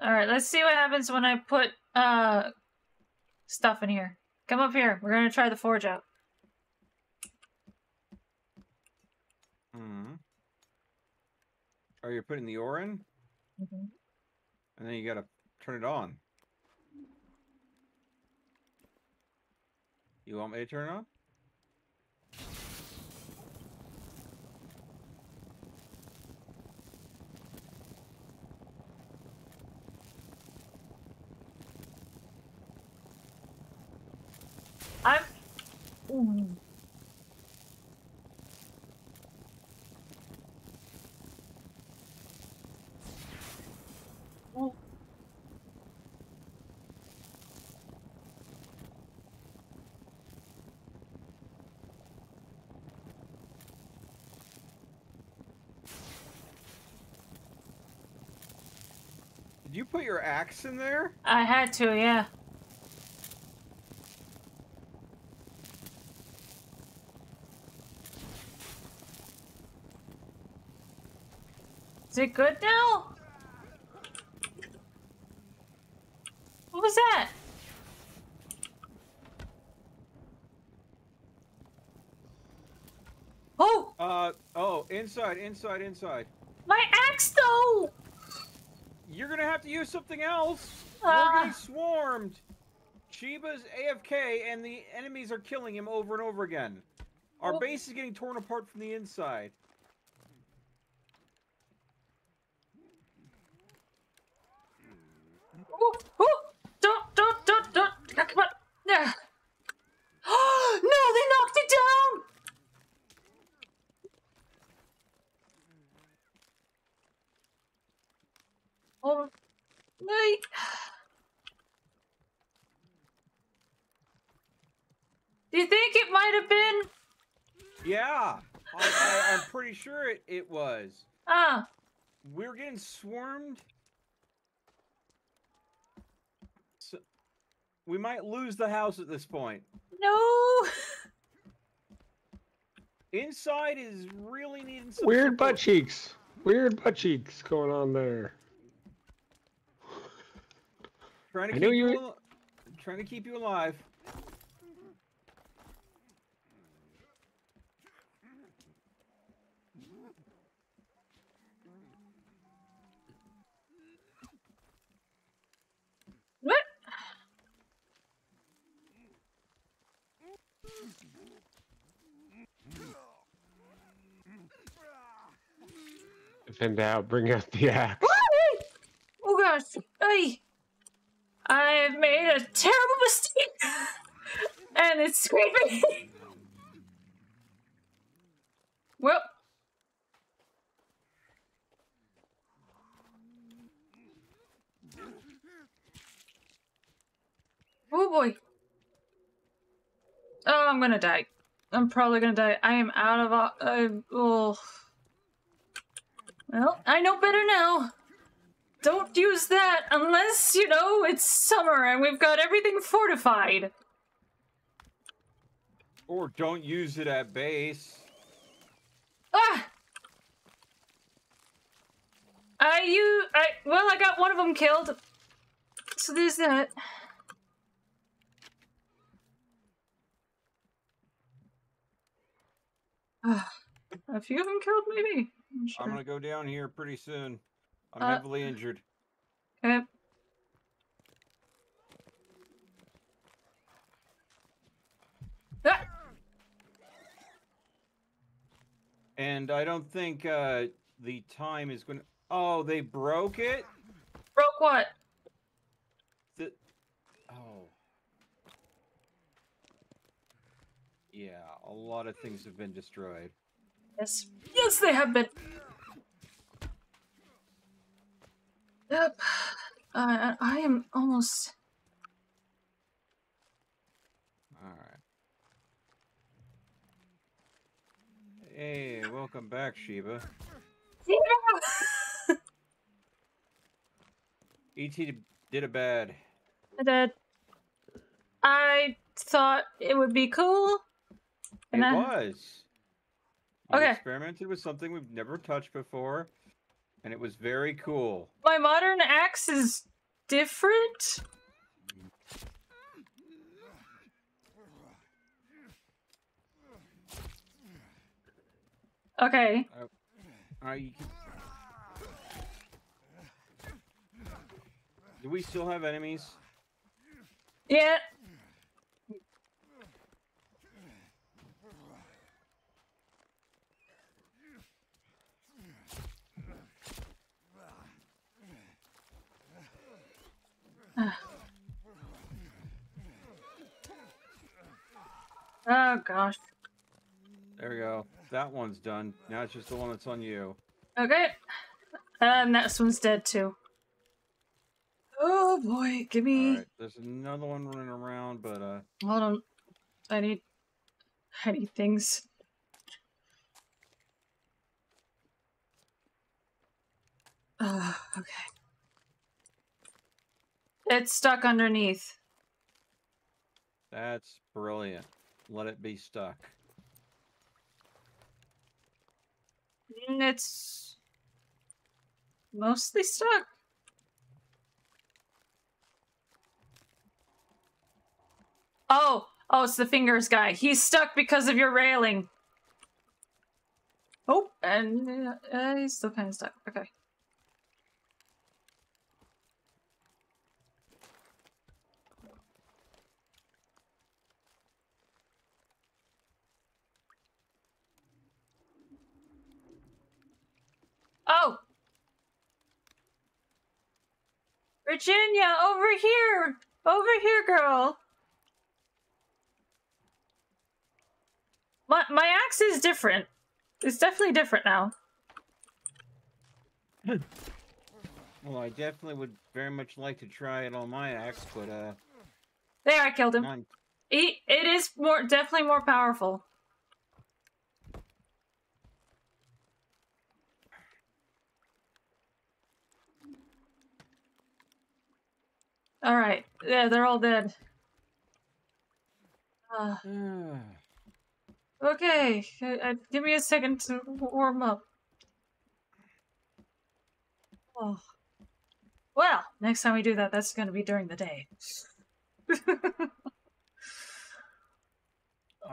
Alright, let's see what happens when I put stuff in here. Come up here. We're gonna try the forge out. Hmm. Oh, you're putting the ore in? Mm-hmm. And then you gotta turn it on. You want me to turn it on? I'm... Ooh. Ooh. Did you put your axe in there? I had to, yeah. Is it good now? What was that? Oh! Oh, inside. My axe, though! You're gonna have to use something else. We're Ah. getting swarmed. Shiba's AFK and the enemies are killing him over and over again. Our base is getting torn apart from the inside. Ooh, ooh. Don't. Come on. Yeah. No, they knocked it down! Oh, wait. Do you think it might have been? Yeah, I'm pretty sure it was. Ah. We're getting swarmed. So we might lose the house at this point. No. Inside is really needing some Weird support. butt cheeks. Weird butt cheeks going on there. Trying to keep you alive. What? If in doubt, bring out the axe. Oh gosh. Hey. I have made a terrible mistake. And it's scraping. Well. Oh boy. Oh, I'm gonna die. I'm probably gonna die. I am out of... oh. Well, I know better now. Don't use that unless, you know, it's summer and we've got everything fortified. Or don't use it at base. Ah! Well, I got one of them killed. So there's that. A few of them killed, maybe? I'm gonna go down here pretty soon. I'm Uh, heavily injured. Okay. Ah! And I don't think the time is going to... Oh, they broke it? Broke what? Oh. Yeah, a lot of things have been destroyed. Yes. Yes, they have been. Yep. I am almost... Alright. Hey, welcome back, Shiba. Yeah! E.T. did it bad. I did. I thought it would be cool. And it was. You Okay. experimented with something we've never touched before, and it was very cool. My modern axe is different? Okay. You can... Do we still have enemies? Yeah. Oh gosh. There we go. That one's done. Now it's just the one that's on you. Okay. And this one's dead too. Oh boy, give me. Alright, there's another one running around, but Hold on. I need things. Okay. It's stuck underneath. that's brilliant. Let it be stuck. It's mostly stuck. Oh, it's the fingers guy. He's stuck because of your railing. Oh, and he's still kind of stuck. Okay. Oh! Virginia, over here! Over here, girl! My axe is different. It's definitely different now. Well, I definitely would very much like to try it on my axe, but There, I killed him. It is definitely more powerful. Alright. Yeah, they're all dead. Okay. Give me a second to warm up. Oh. Well, next time we do that, that's gonna be during the day.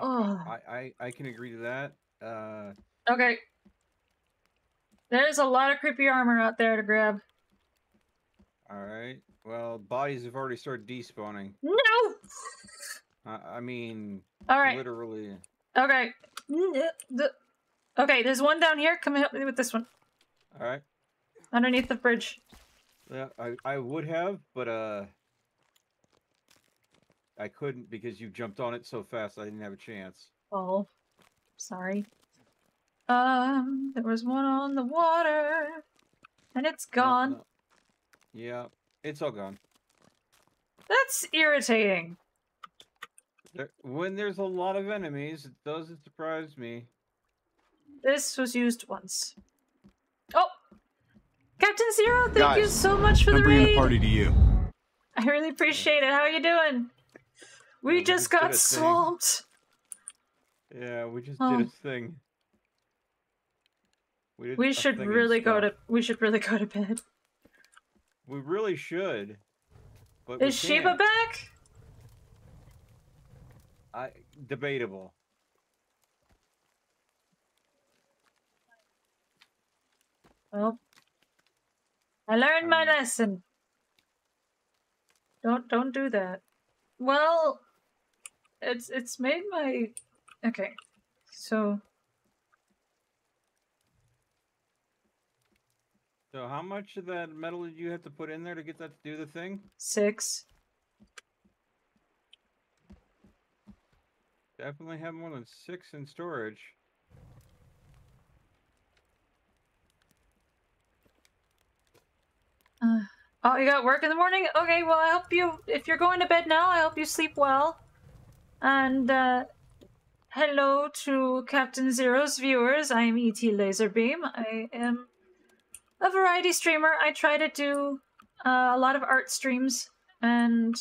Oh. I can agree to that. Okay. There's a lot of creepy armor out there to grab. Alright. Well, bodies have already started despawning. No! I mean, Alright. literally. Okay. Okay, there's one down here. Come help me with this one. Alright. Underneath the bridge. Yeah, I would have, but I couldn't because you jumped on it so fast I didn't have a chance. Oh. Sorry. There was one on the water. And it's gone. No. Yeah, it's all gone. That's irritating. When there's a lot of enemies, it doesn't surprise me. This was used once. Oh! Captain Zero, thank you so much for the raid! I'm bringing the party to you. I really appreciate it. How are you doing? We just got swamped. Yeah, we just did a thing. We should really go to bed. We really should. But is Shiba back? Debatable. Well, I learned my lesson. Don't do that. Well, it's made my okay. So how much of that metal did you have to put in there to get that to do the thing? 6. Definitely have more than 6 in storage. Oh, you got work in the morning? Okay, well, I hope you, if you're going to bed now, I hope you sleep well. And, hello to Captain Zero's viewers. I am E.T. Laserbeam. I am a variety streamer. I try to do a lot of art streams, and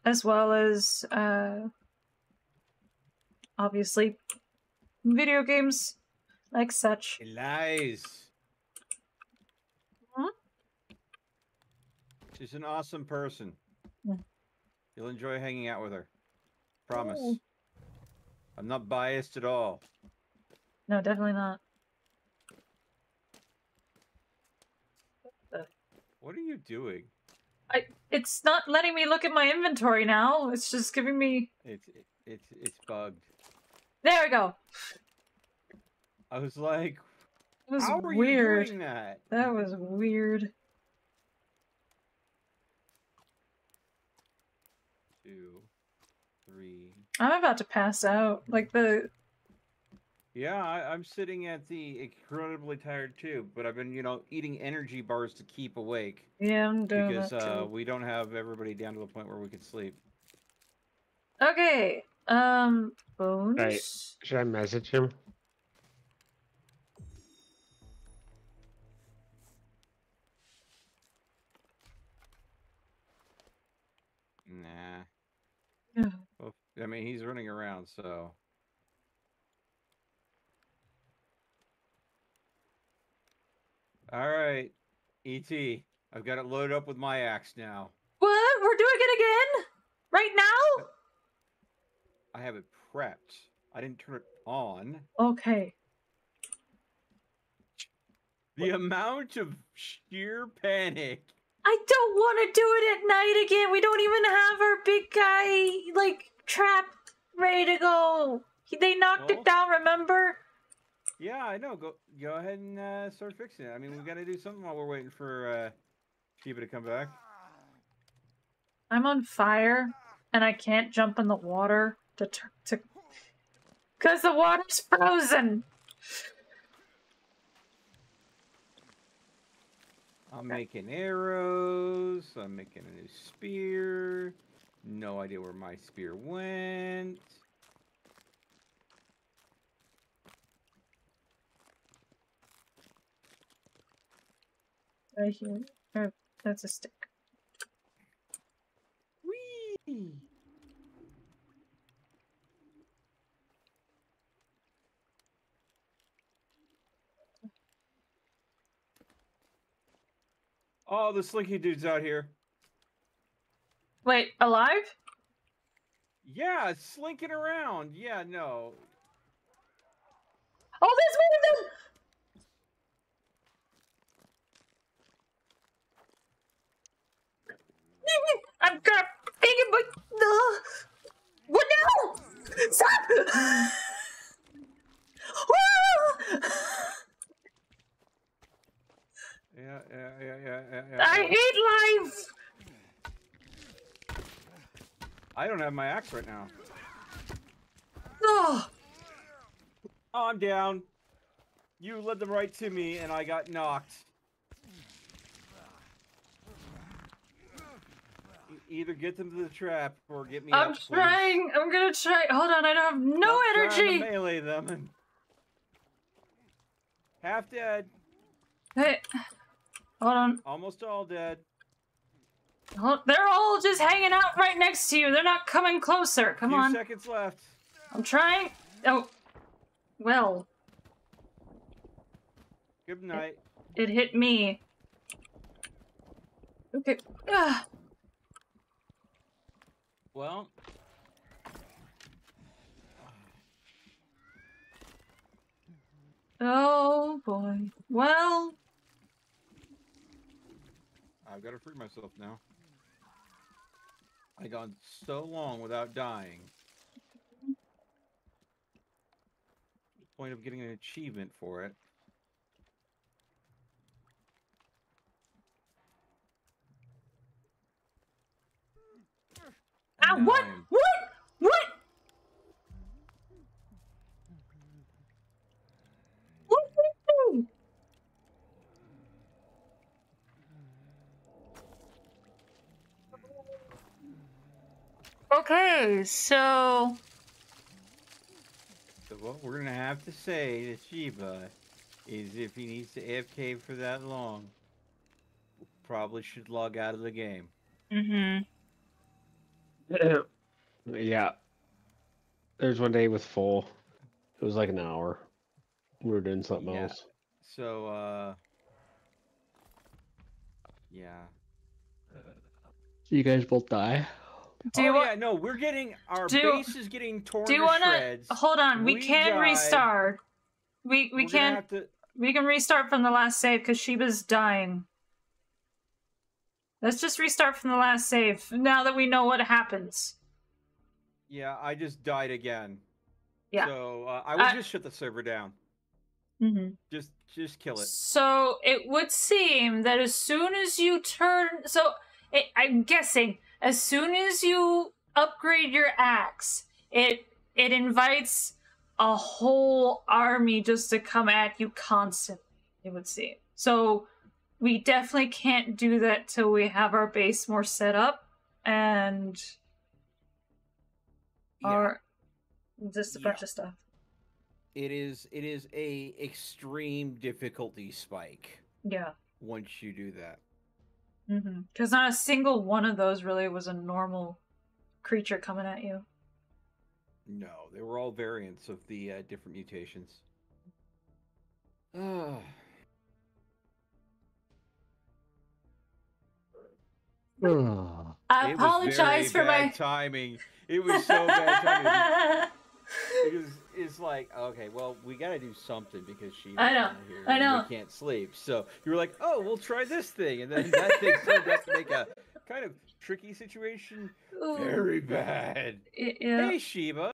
as well as, obviously, video games like such. Lies. She's an awesome person. Yeah. You'll enjoy hanging out with her. Promise. Ooh. I'm not biased at all. No, definitely not. What are you doing? It's not letting me look at my inventory now. It's just giving me. It's bugged. There we go. I was like, It was how are weird. you doing that? That was weird. 2, 3. I'm about to pass out. Like the. Yeah, I'm sitting at the incredibly tired too, but I've been, eating energy bars to keep awake Yeah, I'm doing because that too. we don't have everybody down to the point where we can sleep. Okay. Bones. Should I message him? Nah. Yeah. Well, I mean, he's running around, so. All right, ET. I've got it loaded up with my axe now. What? We're doing it again? Right now? I have it prepped. I didn't turn it on. Okay. The amount of sheer panic. I don't want to do it at night again. We don't even have our big guy, like, trap ready to go. They knocked it down, remember? Yeah, I know. Go ahead and start fixing it. I mean, we got to do something while we're waiting for Shiba to come back. I'm on fire, and I can't jump in the water to because the water's frozen. I'm making arrows. I'm making a new spear. No idea where my spear went. Right here. Or, that's a stick. Whee! Oh, the slinky dude's out here. Wait, alive? Yeah, it's slinking around. Yeah, no. Oh, there's one of them! I'm gonna take it, but what now? Stop! Yeah. I hate life. I don't have my axe right now. Oh, I'm down. You led them right to me, and I got knocked. Either get them to the trap or get me I'm up, please. trying. I'm gonna try. Hold on, I don't have no Stop energy. trying to melee them. And... Half dead. Hey, hold on. Almost all dead. They're all just hanging out right next to you. They're not coming closer. Come on. Few seconds left. I'm trying. Oh, well. Good night. It hit me. Okay. Ah. Well. Oh boy. Well. I've got to free myself now. I gone so long without dying. The point of getting an achievement for it. Ah, what? What? What? What did you do? Okay, so what we're gonna have to say to Shiba is if he needs to AFK for that long, probably should log out of the game. Mm-hmm. Yeah. There's one day with full. It was like an hour. We were doing something else. So, yeah. You guys both die. Do you oh want? yeah, no, we're getting our do- base is getting torn Do you to wanna shreds. hold on? We can died. restart. We We're gonna can't. have to. We can restart from the last save because Shiba's dying. Let's just restart from the last save now that we know what happens. Yeah, I just died again. Yeah. So I would just shut the server down. Mm-hmm. Just kill it. So it would seem that as soon as you turn, I'm guessing as soon as you upgrade your axe, it invites a whole army just to come at you constantly. It would seem. So we definitely can't do that till we have our base more set up and our just a bunch of stuff. It is a extreme difficulty spike. Yeah. Once you do that. Mm-hmm. Because not a single one of those really was a normal creature coming at you. No, they were all variants of the different mutations. I apologize for my timing. It was so bad timing. Because it's like, okay, well, we got to do something because she's here. I know. We can't sleep. So you were like, oh, we'll try this thing. And then that thing started to make a kind of tricky situation very bad. Yeah. Hey, Shiba.